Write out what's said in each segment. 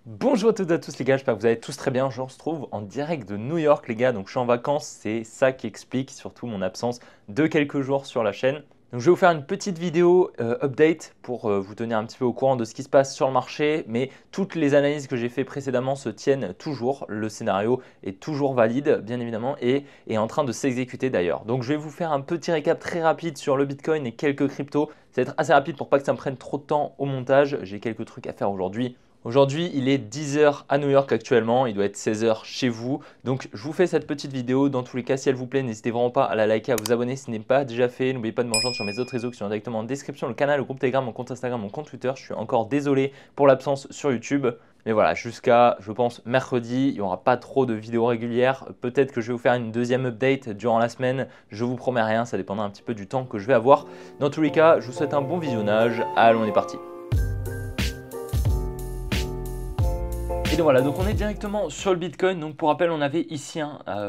Bonjour à toutes et à tous les gars, j'espère que vous allez tous très bien. Je vous retrouve en direct de New York les gars, donc je suis en vacances, c'est ça qui explique surtout mon absence de quelques jours sur la chaîne. Donc je vais vous faire une petite vidéo update pour vous tenir un petit peu au courant de ce qui se passe sur le marché, mais toutes les analyses que j'ai fait précédemment se tiennent toujours, le scénario est toujours valide bien évidemment et est en train de s'exécuter d'ailleurs. Donc je vais vous faire un petit récap très rapide sur le Bitcoin et quelques cryptos. Ça va être assez rapide pour pas que ça me prenne trop de temps au montage, j'ai quelques trucs à faire aujourd'hui. Aujourd'hui, il est 10 h à New York actuellement, il doit être 16 h chez vous. Donc, je vous fais cette petite vidéo. Dans tous les cas, si elle vous plaît, n'hésitez vraiment pas à la liker, à vous abonner si ce n'est pas déjà fait. N'oubliez pas de me rejoindre sur mes autres réseaux qui sont directement en description, le canal, le groupe Telegram, mon compte Instagram, mon compte Twitter. Je suis encore désolé pour l'absence sur YouTube. Mais voilà, jusqu'à, je pense, mercredi, il n'y aura pas trop de vidéos régulières. Peut-être que je vais vous faire une deuxième update durant la semaine. Je vous promets rien, ça dépendra un petit peu du temps que je vais avoir. Dans tous les cas, je vous souhaite un bon visionnage. Allons, on est parti. Et donc voilà, donc on est directement sur le Bitcoin. Donc pour rappel, on avait ici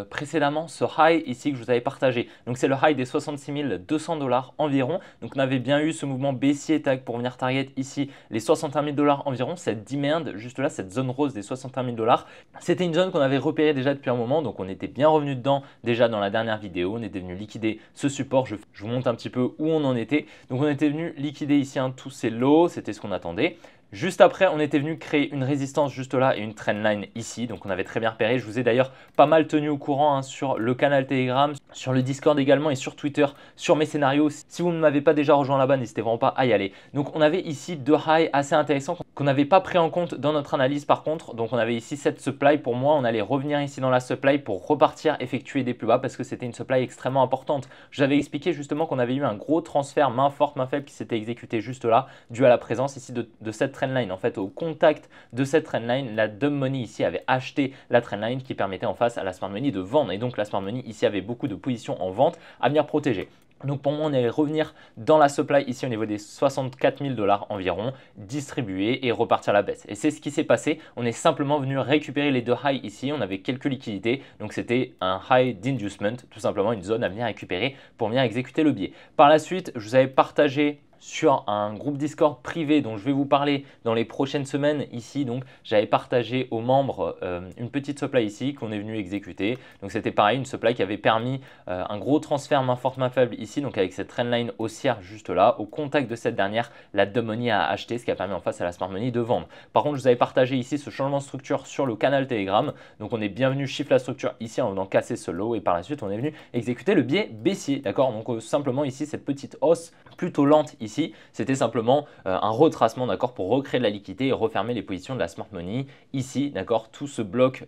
précédemment ce high ici que je vous avais partagé. Donc c'est le high des 66 200 $ environ. Donc on avait bien eu ce mouvement baissier tag pour venir target ici les 61 000 $ environ. Cette demand juste là, cette zone rose des 61 000 $. C'était une zone qu'on avait repérée déjà depuis un moment. Donc on était bien revenu dedans déjà dans la dernière vidéo. On était venu liquider ce support. Je vous montre un petit peu où on en était. Donc on était venu liquider ici tous ces lows. C'était ce qu'on attendait. Juste après, on était venu créer une résistance juste là et une trendline ici. Donc, on avait très bien repéré. Je vous ai d'ailleurs pas mal tenu au courant sur le canal Telegram, sur le Discord également et sur Twitter, sur mes scénarios. Si vous ne m'avez pas déjà rejoint là-bas, n'hésitez vraiment pas à y aller. Donc, on avait ici deux highs assez intéressants qu'on n'avait pas pris en compte dans notre analyse par contre. Donc, on avait ici cette supply. Pour moi, on allait revenir ici dans la supply pour repartir effectuer des plus bas parce que c'était une supply extrêmement importante. Je vous avais expliqué justement qu'on avait eu un gros transfert main forte, main faible qui s'était exécuté juste là, dû à la présence ici de cette trendline. En fait, au contact de cette trendline, la dumb money ici avait acheté la trendline qui permettait en face à la smart money de vendre. Et donc, la smart money ici avait beaucoup de positions en vente à venir protéger. Donc pour moi, on allait revenir dans la supply ici au niveau des 64 000 $ environ, distribuer et repartir à la baisse. Et c'est ce qui s'est passé. On est simplement venu récupérer les deux highs ici. On avait quelques liquidités. Donc c'était un high d'inducement, tout simplement une zone à venir récupérer pour venir exécuter le biais. Par la suite, je vous avais partagé sur un groupe Discord privé dont je vais vous parler dans les prochaines semaines ici. Donc j'avais partagé aux membres une petite supply ici qu'on est venu exécuter. Donc c'était pareil, une supply qui avait permis un gros transfert main forte main faible ici, donc avec cette trendline haussière juste là. Au contact de cette dernière, la dumb money a acheté, ce qui a permis en face à la smart money de vendre. Par contre, je vous avais partagé ici ce changement de structure sur le canal Telegram. Donc on est bien venu shift la structure ici en venant casser ce low et par la suite on est venu exécuter le biais baissier, d'accord. Donc simplement ici cette petite hausse plutôt lente ici, c'était simplement un retracement, d'accord, pour recréer de la liquidité et refermer les positions de la smart money ici, d'accord, tout ce bloc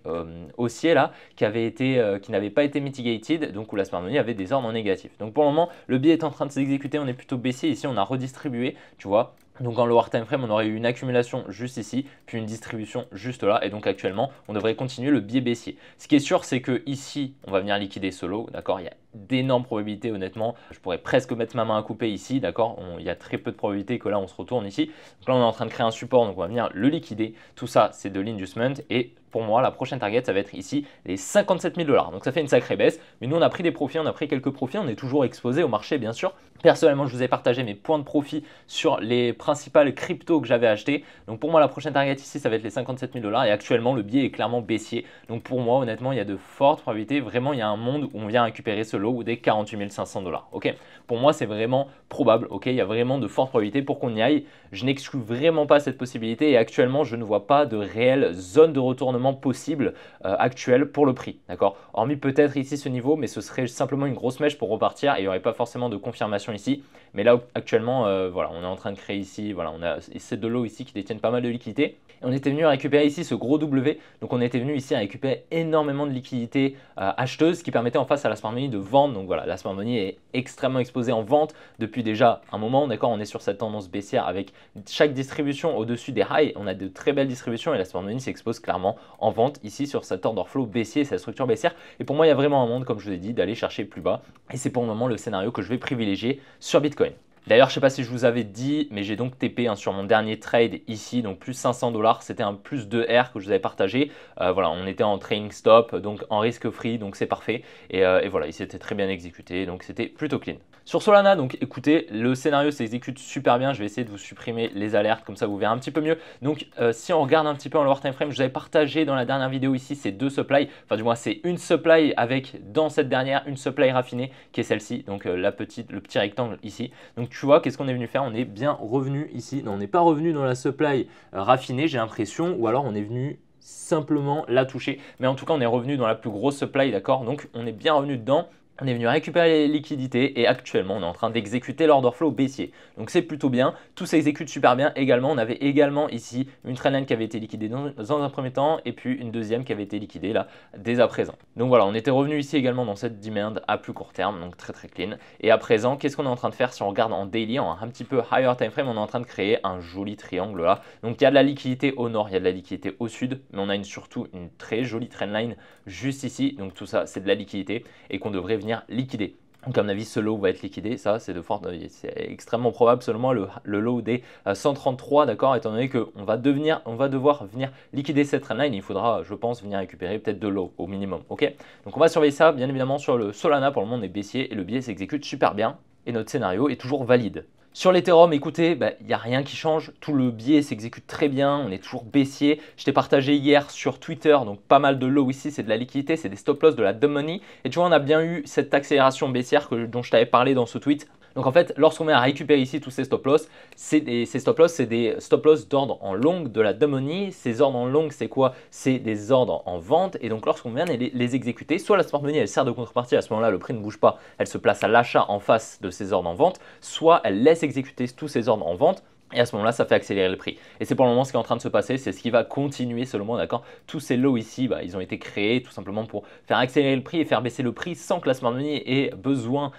haussier là qui n'avait pas été mitigated, donc où la smart money avait des ordres en négatif. Donc pour le moment, le biais est en train de s'exécuter, on est plutôt baissier ici, on a redistribué, tu vois. Donc en lower time frame, on aurait eu une accumulation juste ici, puis une distribution juste là. Et donc actuellement, on devrait continuer le biais baissier. Ce qui est sûr, c'est que ici, on va venir liquider ce lot, d'accord. Il y a d'énormes probabilités, honnêtement. Je pourrais presque mettre ma main à couper ici, d'accord. Il y a très peu de probabilités que là, on se retourne ici. Donc là, on est en train de créer un support, donc on va venir le liquider. Tout ça, c'est de l'inducement. Et pour moi, la prochaine target, ça va être ici les 57 000 $. Donc ça fait une sacrée baisse. Mais nous, on a pris des profits, on a pris quelques profits. On est toujours exposé au marché, bien sûr. Personnellement, je vous ai partagé mes points de profit sur les principales cryptos que j'avais achetés. Donc pour moi, la prochaine target ici, ça va être les 57 000 $. Et actuellement, le biais est clairement baissier. Donc pour moi, honnêtement, il y a de fortes probabilités. Vraiment, il y a un monde où on vient récupérer ce lot des 48 500 $. Ok, pour moi, c'est vraiment probable. Ok, il y a vraiment de fortes probabilités pour qu'on y aille. Je n'exclus vraiment pas cette possibilité. Et actuellement, je ne vois pas de réelle zone de retournement possible actuelle pour le prix. D'accord, hormis peut-être ici ce niveau, mais ce serait simplement une grosse mèche pour repartir et il n'y aurait pas forcément de confirmation ici. Mais là actuellement, voilà, on est en train de créer ici, voilà, on a ces deux lots ici qui détiennent pas mal de liquidités. Et on était venu récupérer ici ce gros W, donc on était venu ici à récupérer énormément de liquidités acheteuses qui permettaient en face à la smart money de vendre. Donc voilà, la smart money est extrêmement exposée en vente depuis déjà un moment, d'accord. On est sur cette tendance baissière avec chaque distribution au-dessus des highs, on a de très belles distributions et la smart money s'expose clairement en vente ici sur cet order flow baissier, cette structure baissière. Et pour moi, il y a vraiment un monde, comme je vous ai dit, d'aller chercher plus bas. Et c'est pour le moment le scénario que je vais privilégier sur Bitcoin. D'ailleurs, je ne sais pas si je vous avais dit, mais j'ai donc TP sur mon dernier trade ici, donc plus 500 $. C'était un plus 2R que je vous avais partagé. Voilà, on était en trailing stop, donc en risque free, donc c'est parfait. Et voilà, il s'était très bien exécuté, donc c'était plutôt clean. Sur Solana, donc écoutez, le scénario s'exécute super bien. Je vais essayer de vous supprimer les alertes, comme ça vous verrez un petit peu mieux. Donc si on regarde un petit peu en lower time frame, je vous avais partagé dans la dernière vidéo ici ces deux supplies. Enfin du moins c'est une supply avec dans cette dernière une supply raffinée qui est celle-ci. Donc le petit rectangle ici. Donc tu vois, qu'est-ce qu'on est venu faire? On est bien revenu ici. Non, on n'est pas revenu dans la supply raffinée, j'ai l'impression, ou alors on est venu simplement la toucher. Mais en tout cas, on est revenu dans la plus grosse supply, d'accord? Donc on est bien revenu dedans. On est venu récupérer les liquidités et actuellement on est en train d'exécuter l'order flow baissier. Donc c'est plutôt bien, tout s'exécute super bien également. On avait également ici une trendline qui avait été liquidée dans un premier temps et puis une deuxième qui avait été liquidée là dès à présent. Donc voilà, on était revenu ici également dans cette demand à plus court terme, donc très clean. Et à présent, qu'est-ce qu'on est en train de faire? Si on regarde en daily, en un petit peu higher time frame, on est en train de créer un joli triangle là. Donc il y a de la liquidité au nord, il y a de la liquidité au sud, mais on a surtout une très jolie trendline juste ici. Donc tout ça, c'est de la liquidité et qu'on devrait venir liquider. Donc à mon avis, ce low va être liquidé, ça c'est extrêmement probable, seulement le low des 133, d'accord, étant donné qu'on va devoir venir liquider cette trendline, il faudra, je pense, venir récupérer peut-être 2 lows au minimum, ok. Donc on va surveiller ça, bien évidemment, sur le Solana, pour le moment on est baissier et le biais s'exécute super bien et notre scénario est toujours valide. Sur l'Ethereum, écoutez, il n'y a rien qui change, tout le biais s'exécute très bien, on est toujours baissier. Je t'ai partagé hier sur Twitter, donc pas mal de low ici, c'est de la liquidité, c'est des stop loss, de la dumb money. Et tu vois, on a bien eu cette accélération baissière dont je t'avais parlé dans ce tweet. Donc en fait, lorsqu'on vient à récupérer ici tous ces stop loss, c'est des stop loss d'ordre en long de la dumb money. Ces ordres en long, c'est quoi? C'est des ordres en vente. Et donc lorsqu'on vient les exécuter, soit la smart money elle sert de contrepartie, à ce moment-là le prix ne bouge pas, elle se place à l'achat en face de ces ordres en vente, soit elle laisse exécuter tous ces ordres en vente. Et à ce moment-là, ça fait accélérer le prix. Et c'est pour le moment ce qui est en train de se passer, c'est ce qui va continuer selon moi, d'accord? Tous ces lows ici, ils ont été créés tout simplement pour faire accélérer le prix et faire baisser le prix sans que la smart money ait besoin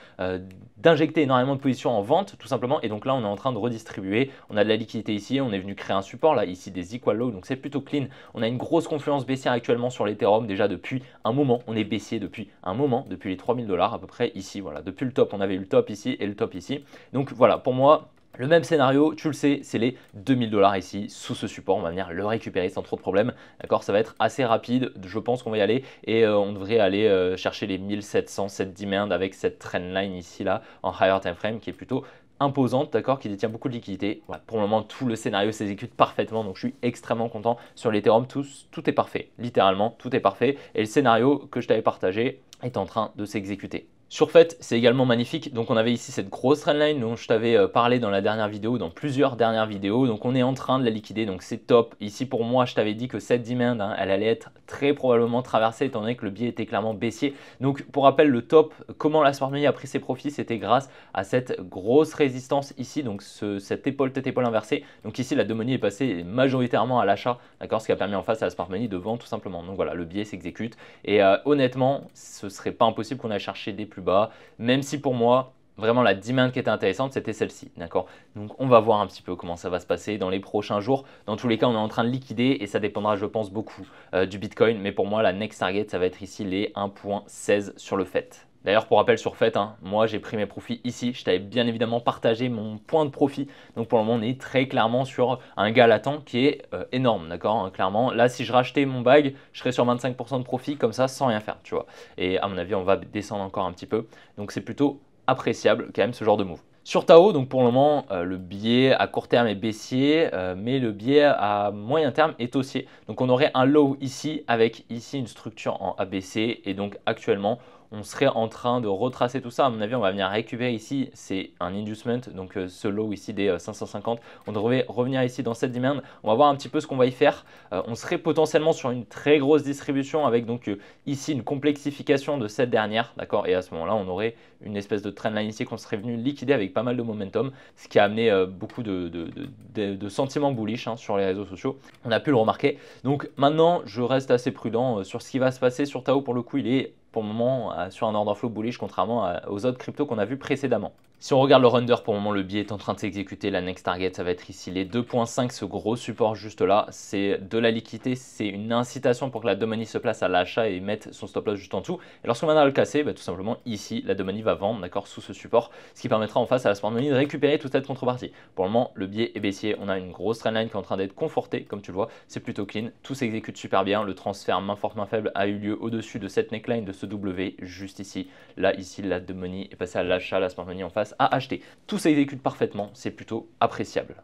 d'injecter énormément de positions en vente, tout simplement. Et donc là, on est en train de redistribuer. On a de la liquidité ici, on est venu créer un support, là, ici des equal lows, donc c'est plutôt clean. On a une grosse confluence baissière actuellement sur l'Ethereum, déjà depuis un moment. On est baissier depuis un moment, depuis les 3000 $ à peu près ici, voilà. Depuis le top, on avait eu le top ici et le top ici. Donc voilà, pour moi, le même scénario, tu le sais, c'est les 2000 $ ici, sous ce support, on va venir le récupérer sans trop de problème, d'accord? Ça va être assez rapide, je pense qu'on va y aller, et on devrait aller chercher les 1700, cette demand avec cette trendline ici, là, en higher time frame, qui est plutôt imposante, d'accord, qui détient beaucoup de liquidité. Voilà, pour le moment, tout le scénario s'exécute parfaitement, donc je suis extrêmement content. Sur l'Ethereum, tout est parfait, littéralement, tout est parfait, et le scénario que je t'avais partagé est en train de s'exécuter. Sur FET, c'est également magnifique. Donc on avait ici cette grosse trendline dont je t'avais parlé dans la dernière vidéo, dans plusieurs dernières vidéos. Donc on est en train de la liquider, donc c'est top. Ici pour moi, je t'avais dit que cette demand, elle allait être très probablement traversée étant donné que le biais était clairement baissier. Donc pour rappel, le top, comment la smart money a pris ses profits, c'était grâce à cette grosse résistance ici, donc cette épaule tête-épaule inversée. Donc ici, la dumb money est passée majoritairement à l'achat, d'accord, ce qui a permis en face à la smart money de vendre tout simplement. Donc voilà, le biais s'exécute. Et honnêtement, ce serait pas impossible qu'on aille chercher des plus bas, même si pour moi, vraiment la demand qui était intéressante, c'était celle-ci, d'accord? Donc on va voir un petit peu comment ça va se passer dans les prochains jours. Dans tous les cas, on est en train de liquider et ça dépendra, je pense, beaucoup du Bitcoin. Mais pour moi, la next target, ça va être ici les 1.16 sur le FET. D'ailleurs, pour rappel sur FET, moi j'ai pris mes profits ici. Je t'avais bien évidemment partagé mon point de profit. Donc pour le moment, on est très clairement sur un gain latent qui est énorme, d'accord? Clairement, là, si je rachetais mon bag, je serais sur 25% de profit comme ça, sans rien faire, tu vois. Et à mon avis, on va descendre encore un petit peu. Donc c'est plutôt appréciable quand même ce genre de move. Sur Tao, donc pour le moment, le biais à court terme est baissier, mais le biais à moyen terme est haussier. Donc on aurait un low ici avec ici une structure en ABC et donc actuellement, on serait en train de retracer tout ça. À mon avis, on va venir récupérer ici, c'est un inducement, donc ce low ici des 550. On devrait revenir ici dans cette demand. On va voir un petit peu ce qu'on va y faire. On serait potentiellement sur une très grosse distribution avec donc ici une complexification de cette dernière, d'accord? Et à ce moment-là, on aurait une espèce de trendline ici qu'on serait venu liquider avec pas mal de momentum, ce qui a amené beaucoup de sentiments bullish sur les réseaux sociaux. On a pu le remarquer. Donc maintenant, je reste assez prudent sur ce qui va se passer sur Tao. Pour le coup, il est pour le moment sur un order flow bullish contrairement aux autres cryptos qu'on a vu précédemment. Si on regarde le render, pour le moment, le biais est en train de s'exécuter. La next target, ça va être ici les 2.5, ce gros support juste là. C'est de la liquidité, c'est une incitation pour que la dumb money se place à l'achat et mette son stop loss juste en dessous. Et lorsqu'on va le casser, tout simplement ici, la dumb money va vendre, d'accord, sous ce support, ce qui permettra en face à la smart money de récupérer toute cette contrepartie. Pour le moment, le biais est baissier. On a une grosse trendline qui est en train d'être confortée, comme tu le vois. C'est plutôt clean. Tout s'exécute super bien. Le transfert main forte, main faible a eu lieu au-dessus de cette neckline de ce W juste ici. Là, ici, la dumb money est passée à l'achat, la smart money en face place à acheter. Tout s'exécute parfaitement, c'est plutôt appréciable.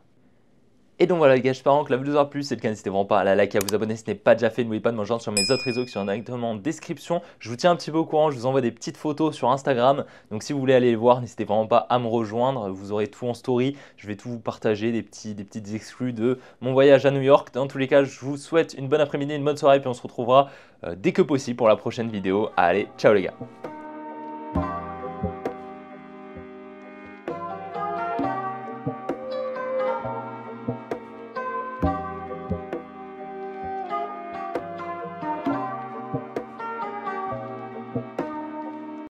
Et donc voilà les gars, j'espère que la vidéo vous aura plu, si c'est le cas n'hésitez vraiment pas à la liker, à vous abonner si ce n'est pas déjà fait, n'oubliez pas de me rejoindre sur mes autres réseaux qui sont directement en description. Je vous tiens un petit peu au courant, je vous envoie des petites photos sur Instagram, donc si vous voulez aller les voir, n'hésitez vraiment pas à me rejoindre, vous aurez tout en story, je vais tout vous partager, des petites exclus de mon voyage à New York. Dans tous les cas, je vous souhaite une bonne après-midi, une bonne soirée, puis on se retrouvera dès que possible pour la prochaine vidéo. Allez, ciao les gars.